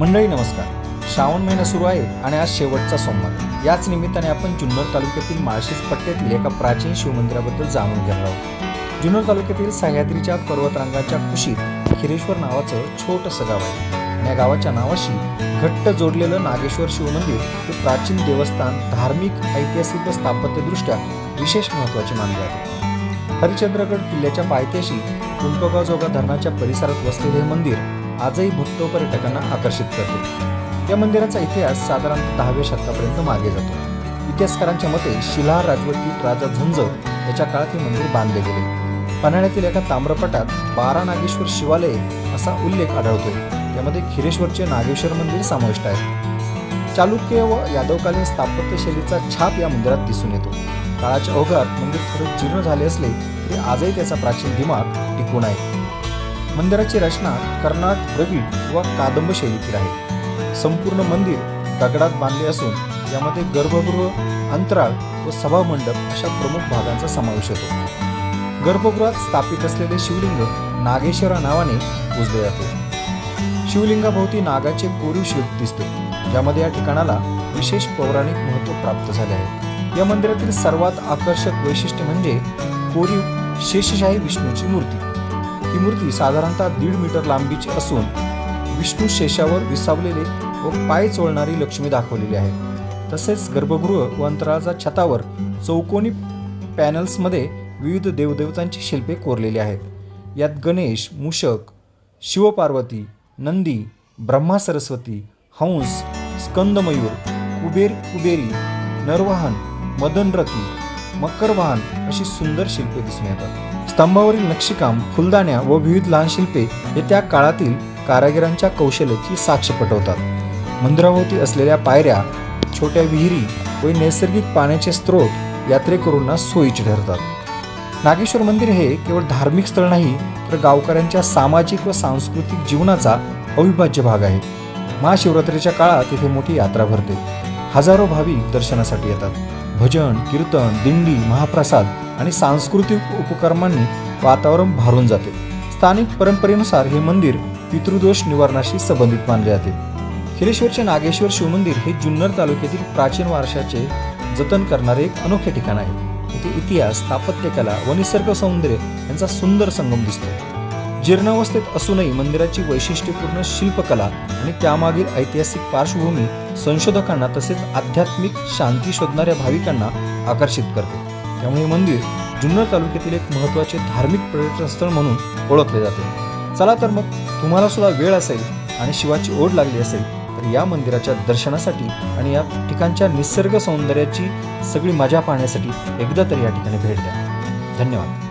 मंडळी नमस्कार. श्रावण महिना सुरू आहे आणि आज शेवटचा सोमवार. याच निमित्ताने आपण जुन्नर तालुक्यातील माळशेज पट्ट्यातील एका प्राचीन शिवमंदिराबद्दल जाणून घेणार आहोत. जुन्नर तालुक्यातील सह्याद्रीच्या पर्वतरांगाच्या कुशीत खिरेश्वर नावाचं छोटंसं गाव आहे. या गावाच्या नावाशी घट्ट जोडलेलं नागेश्वर शिवमंदिर हे प्राचीन देवस्थान धार्मिक, ऐतिहासिक व स्थापत्यदृष्ट्या विशेष महत्त्वाचे मानले जाते. हरिश्चंद्रगड किल्ल्याच्या पायथ्याशी पिंपळगाव जोगा धरणाच्या परिसरात वसलेले हे मंदिर आजही भक्त पर्यटकांना आकर्षित करते. या मंदिराचा इतिहास साधारणतः 10व्या शतकापर्यंत मागे जातो. इतिहासकारांच्या मते शिलाहार राजवटीत राजा झुंज याच्या काळात हे मंदिर बांधले गेले. पन्हाळ्यातील एका ताम्रपटात 12 नागेश्वर शिवालय असा उल्लेख आढळतो. त्यामध्ये खिरेश्वरचे नागेश्वर मंदिर समाविष्ट आहे. चालुक्य व यादवकालीन स्थापत्य शैलीचा छाप या मंदिरात दिसून येतो. काळाच्या ओघात मंदिर थोडे जीर्ण झाले असले तरी आजही त्याचा प्राचीन दिमाग टिकून आहे. मंदिराची रचना कर्नाट, द्रविड व कादंब शैलीतील आहे. संपूर्ण मंदिर दगडात बांधले असून यामध्ये गर्भगृह, अंतराळ व सभामंडप अशा प्रमुख भागांचा समावेश होतो. गर्भगृहात स्थापित असलेले शिवलिंग नागेश्वरा नावाने पूजले जाते. शिवलिंगाभोवती नागाचे कोरीव शिल्प दिसते, ज्यामध्ये या ठिकाणाला विशेष पौराणिक महत्त्व प्राप्त झाले आहे. या मंदिरातील सर्वात आकर्षक वैशिष्ट्य म्हणजे कोरीव शेषशाही विष्णूची मूर्ती. ही मूर्ती साधारणतः 1.5 मीटर लांबीची असून विष्णू शेषावर विसावलेले व पाय चोळणारी लक्ष्मी दाखवलेली आहे. तसेच गर्भगृह व अंतराळाच्या छतावर चौकोनी पॅनल्समध्ये विविध देवदेवतांची शिल्पे कोरलेली आहेत. यात गणेश, मूषक, शिवपार्वती, नंदी, ब्रह्मा सरस्वती, हंस, स्कंदमयूर, कुबेरी, नरवाहन, मदनरथी, मकरवाहन अशी सुंदर शिल्पे दिसून येतात. स्तंभावरील नक्षीकाम, फुलदाण्या व विविध लहान शिल्पे हे त्या काळातील कारागिरांच्या कौशल्याची साक्ष पटवतात. मंदिराभोवती असलेल्या पायऱ्या, छोट्या विहिरी व नैसर्गिक पाण्याचे स्रोत यात्रेकरूंना सोयीचे ठरतात. नागेश्वर मंदिर हे केवळ धार्मिक स्थळ नाही तर गावकऱ्यांच्या सामाजिक व सांस्कृतिक जीवनाचा अविभाज्य भाग आहे. महाशिवरात्रीच्या काळात येथे मोठी यात्रा भरते. हजारो भाविक दर्शनासाठी येतात. भजन, कीर्तन, दिंडी, महाप्रसाद आणि सांस्कृतिक उपक्रमांनी वातावरण भारून जाते. स्थानिक परंपरेनुसार हे मंदिर पितृदोष निवारणाशी संबंधित मानले जाते. खिरेश्वरचे नागेश्वर शिवमंदिर हे जुन्नर तालुक्यातील प्राचीन वारशाचे जतन करणारे एक अनोखे ठिकाण आहे. इथे इतिहास, स्थापत्यकला व निसर्ग सौंदर्य यांचा सुंदर संगम दिसतो. जीर्णावस्थेत असूनही मंदिराची वैशिष्ट्यपूर्ण शिल्पकला आणि त्यामागील ऐतिहासिक पार्श्वभूमी संशोधकांना तसेच आध्यात्मिक शांती शोधणाऱ्या भाविकांना आकर्षित करते. त्यामुळे हे मंदिर जुन्नर तालुक्यातील एक महत्त्वाचे धार्मिक पर्यटन स्थळ म्हणून ओळखले जाते. चला तर मग तुम्हाला सुद्धा वेळ असेल आणि शिवाची ओढ लागली असेल तर या मंदिराच्या दर्शनासाठी आणि या ठिकाणच्या निसर्ग सौंदर्याची सगळी मजा पाहण्यासाठी एकदा तरी या ठिकाणी भेट द्या. धन्यवाद.